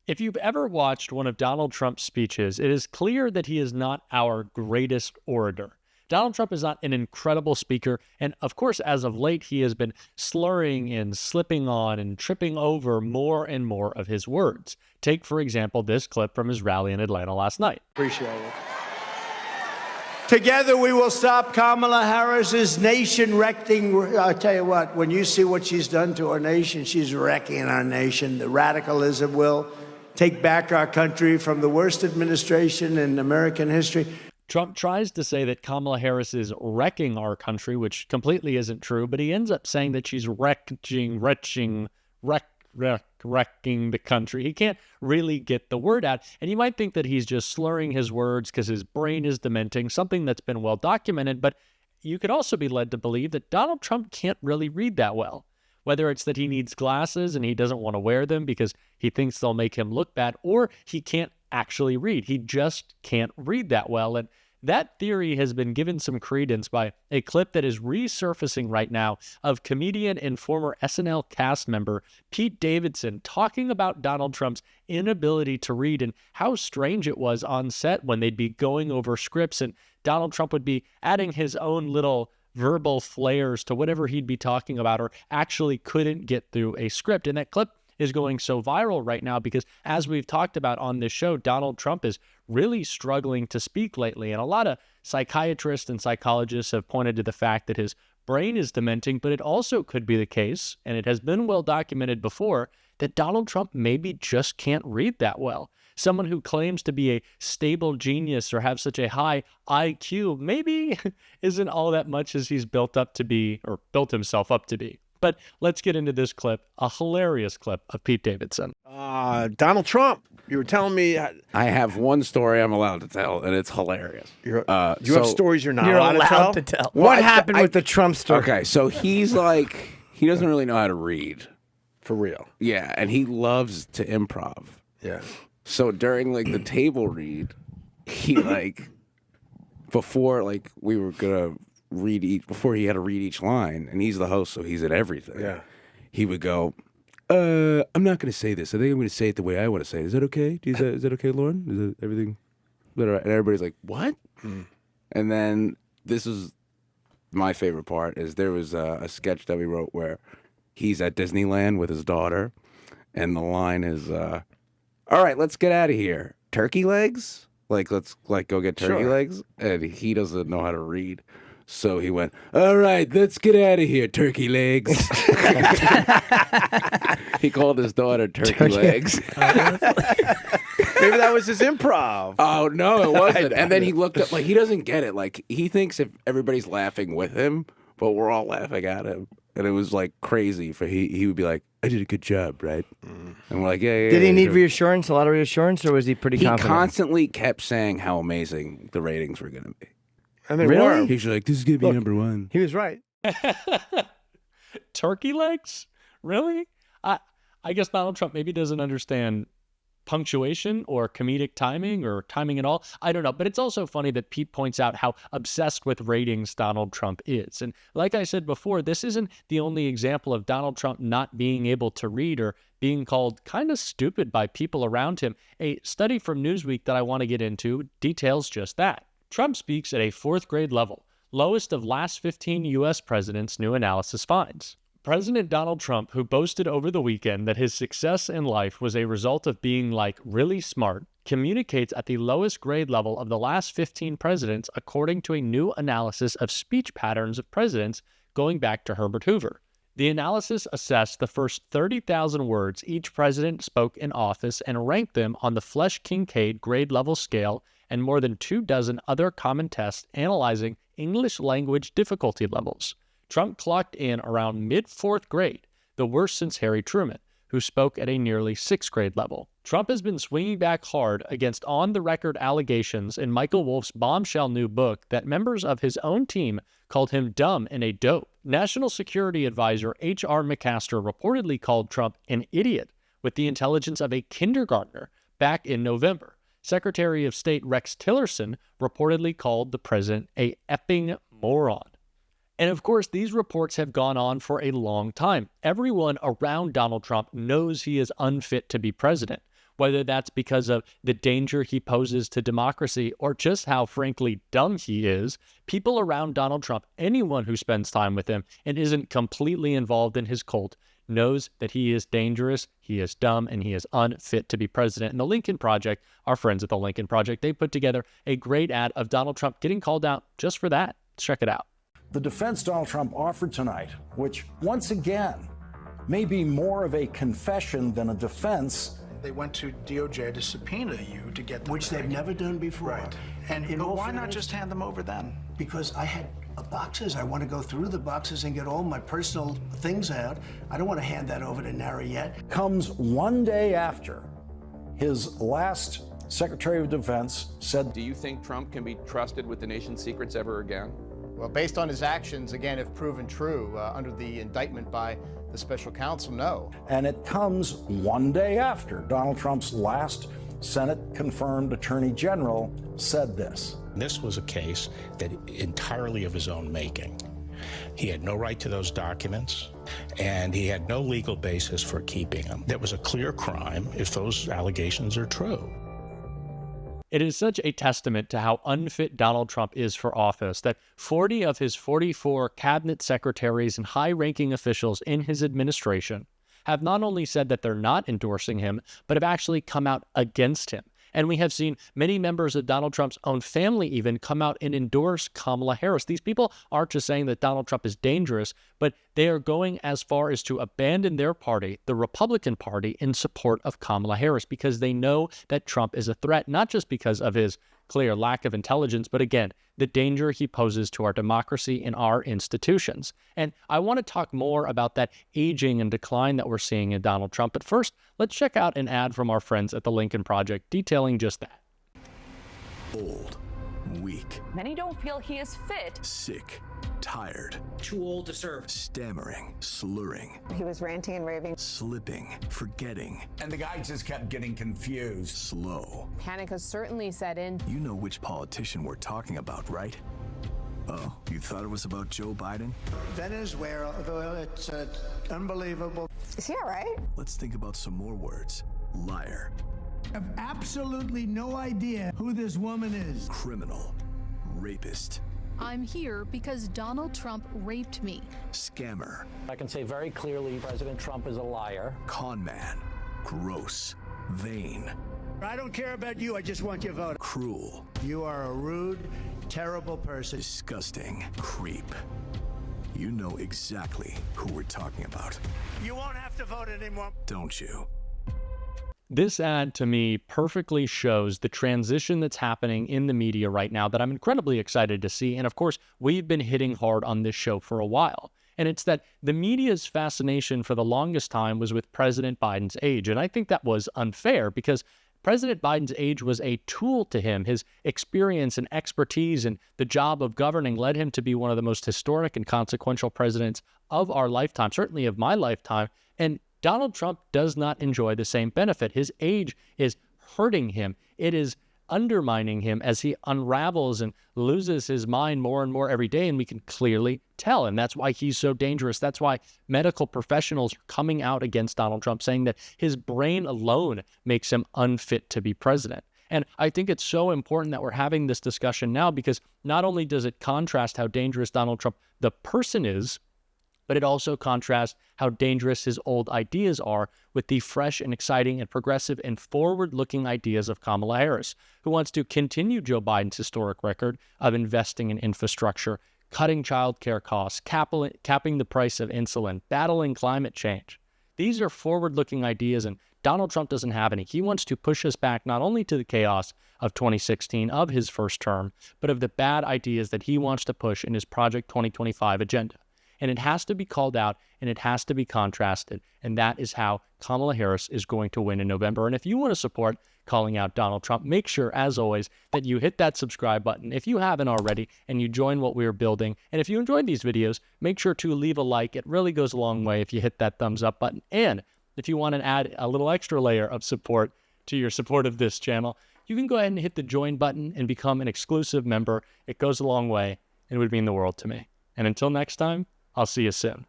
If you've ever watched one of Donald Trump's speeches, it is clear that he is not our greatest orator. Donald Trump is not an incredible speaker, and of course, as of late, he has been slurring and slipping on and tripping over more and more of his words. Take, for example, this clip from his rally in Atlanta last night. Appreciate it. Together we will stop Kamala Harris's nation-wrecking. I'll tell you what, when you see what she's done to our nation, she's wrecking our nation. The radicalism will take back our country from the worst administration in American history. Trump tries to say that Kamala Harris is wrecking our country, which completely isn't true, but he ends up saying that she's wrecking the country. He can't really get the word out, and you might think that he's just slurring his words because his brain is dementing, something that's been well documented, but you could also be led to believe that Donald Trump can't really read that well. Whether it's that he needs glasses and he doesn't want to wear them because he thinks they'll make him look bad, or he can't actually read. He just can't read that well. And that theory has been given some credence by a clip that is resurfacing right now of comedian and former SNL cast member Pete Davidson talking about Donald Trump's inability to read and how strange it was on set when they'd be going over scripts and Donald Trump would be adding his own little verbal flares to whatever he'd be talking about or actually couldn't get through a script. And that clip is going so viral right now because, as we've talked about on this show, Donald Trump is really struggling to speak lately. And a lot of psychiatrists and psychologists have pointed to the fact that his brain is dementing, but it also could be the case, and it has been well documented before, that Donald Trump maybe just can't read that well. Someone who claims to be a stable genius or have such a high IQ maybe isn't all that much as he's built up to be or built himself up to be. But let's get into this clip, a hilarious clip of Pete Davidson. Donald Trump, you were telling me. I have one story I'm allowed to tell, and it's hilarious. You have stories you're not allowed to tell? What happened with the Trump story? Okay, so he's like, he doesn't really know how to read. For real. Yeah, and he loves to improv. Yeah. So during like the table read, he before we were gonna before he had to read each line, and he's the host, so he's at everything. Yeah. He would go, I'm not gonna say this. I think I'm gonna say it the way I want to say it. Is that okay? Is that okay, Lauren? Is that everything? And everybody's like, what? And then this is my favorite part is there was a sketch that we wrote where he's at Disneyland with his daughter, and the line is, all right, let's get out of here. Turkey legs? Let's go get turkey legs? And he doesn't know how to read. So he went, all right, let's get out of here, turkey legs. He called his daughter turkey legs. Maybe that was his improv. Oh, no, it wasn't. And then he looked up, he doesn't get it. He thinks if everybody's laughing with him, but we're all laughing at him. And it was crazy he would be like, I did a good job, right? And we're like, yeah. Did he need reassurance, a lot of reassurance, or was he pretty confident? He constantly kept saying how amazing the ratings were going to be. And they were. He's like, this is going to be number one. He was right. Turkey legs? Really? I guess Donald Trump maybe doesn't understand punctuation or comedic timing or timing at all. I don't know. But it's also funny that Pete points out how obsessed with ratings Donald Trump is. And like I said before, this isn't the only example of Donald Trump not being able to read or being called kind of stupid by people around him. A study from Newsweek that I want to get into details just that. Trump speaks at a 4th grade level, lowest of last 15 U.S. presidents, new analysis finds. President Donald Trump, who boasted over the weekend that his success in life was a result of being really smart, communicates at the lowest grade level of the last 15 presidents according to a new analysis of speech patterns of presidents going back to Herbert Hoover. The analysis assessed the first 30,000 words each president spoke in office and ranked them on the Flesch-Kincaid grade level scale and more than 24 other common tests analyzing English language difficulty levels. Trump clocked in around mid-4th grade, the worst since Harry Truman, who spoke at a nearly 6th grade level. Trump has been swinging back hard against on-the-record allegations in Michael Wolff's bombshell new book that members of his own team called him dumb and a dope. National Security Advisor H.R. McMaster reportedly called Trump an idiot with the intelligence of a kindergartner back in November. Secretary of State Rex Tillerson reportedly called the president a effing moron. And of course, these reports have gone on for a long time. Everyone around Donald Trump knows he is unfit to be president. whether that's because of the danger he poses to democracy or just how frankly dumb he is, people around Donald Trump, anyone who spends time with him and isn't completely involved in his cult, knows that he is dangerous, he is dumb, and he is unfit to be president. And the Lincoln Project, our friends at the Lincoln Project, they put together a great ad of Donald Trump getting called out just for that. Let's check it out. The defense Donald Trump offered tonight, which once again may be more of a confession than a defense. They went to DOJ to subpoena you to get them Which back. they've never done before. Right. And why not just hand them over then? Because I had boxes. I want to go through the boxes and get all my personal things out. I don't want to hand that over to Nara yet. Comes one day after his last Secretary of Defense said, Do you think Trump can be trusted with the nation's secrets ever again? Well, based on his actions, again, if proven true, under the indictment by the special counsel, no. and it comes one day after Donald Trump's last Senate-confirmed Attorney General said this. This was a case that entirely of his own making. He had no right to those documents, and he had no legal basis for keeping them. That was a clear crime if those allegations are true. It is such a testament to how unfit Donald Trump is for office that 40 of his 44 cabinet secretaries and high-ranking officials in his administration have not only said that they're not endorsing him, but have actually come out against him. And we have seen many members of Donald Trump's own family even come out and endorse Kamala Harris. These people aren't just saying that Donald Trump is dangerous, but they are going as far as to abandon their party, the Republican Party, in support of Kamala Harris because they know that Trump is a threat, not just because of his clear lack of intelligence, but again, the danger he poses to our democracy and our institutions. And I want to talk more about that aging and decline that we're seeing in Donald Trump. But first, let's check out an ad from our friends at the Lincoln Project detailing just that. Old, weak. Many don't feel he is fit. Sick, tired. Too old to serve. Stammering, slurring. He was ranting and raving. Slipping, forgetting. And the guy just kept getting confused. Slow. Panic has certainly set in. You know which politician we're talking about, right? Oh, you thought it was about Joe Biden? Venezuela, it's unbelievable. Is he all right? Let's think about some more words. Liar. I have absolutely no idea who this woman is. Criminal. Rapist. I'm here because Donald Trump raped me. Scammer. I can say very clearly President Trump is a liar. Con man. Gross. Vain. I don't care about you, I just want your vote. Cruel. You are a rude, terrible person. Disgusting. Creep. You know exactly who we're talking about. You won't have to vote anymore. Don't you? This ad, to me, perfectly shows the transition that's happening in the media right now that I'm incredibly excited to see. And of course, we've been hitting hard on this show for a while. And it's that the media's fascination for the longest time was with President Biden's age. And I think that was unfair because President Biden's age was a tool to him. His experience and expertise and the job of governing led him to be one of the most historic and consequential presidents of our lifetime, certainly of my lifetime. And Donald Trump does not enjoy the same benefit. His age is hurting him. It is undermining him as he unravels and loses his mind more and more every day, and we can clearly tell. And that's why he's so dangerous. That's why medical professionals are coming out against Donald Trump, saying that his brain alone makes him unfit to be president. And I think it's so important that we're having this discussion now because not only does it contrast how dangerous Donald Trump, the person, is, but it also contrasts how dangerous his old ideas are with the fresh and exciting and progressive and forward-looking ideas of Kamala Harris, who wants to continue Joe Biden's historic record of investing in infrastructure, cutting child care costs, capping the price of insulin, battling climate change. These are forward-looking ideas, and Donald Trump doesn't have any. He wants to push us back not only to the chaos of 2016, of his first term, but of the bad ideas that he wants to push in his Project 2025 agenda. And it has to be called out, and it has to be contrasted. And that is how Kamala Harris is going to win in November. And if you want to support calling out Donald Trump, make sure, as always, that you hit that subscribe button if you haven't already, and you join what we're building. And if you enjoyed these videos, make sure to leave a like. It really goes a long way if you hit that thumbs up button. And if you want to add a little extra layer of support to your support of this channel, you can go ahead and hit the join button and become an exclusive member. It goes a long way, and it would mean the world to me. And until next time, I'll see you soon.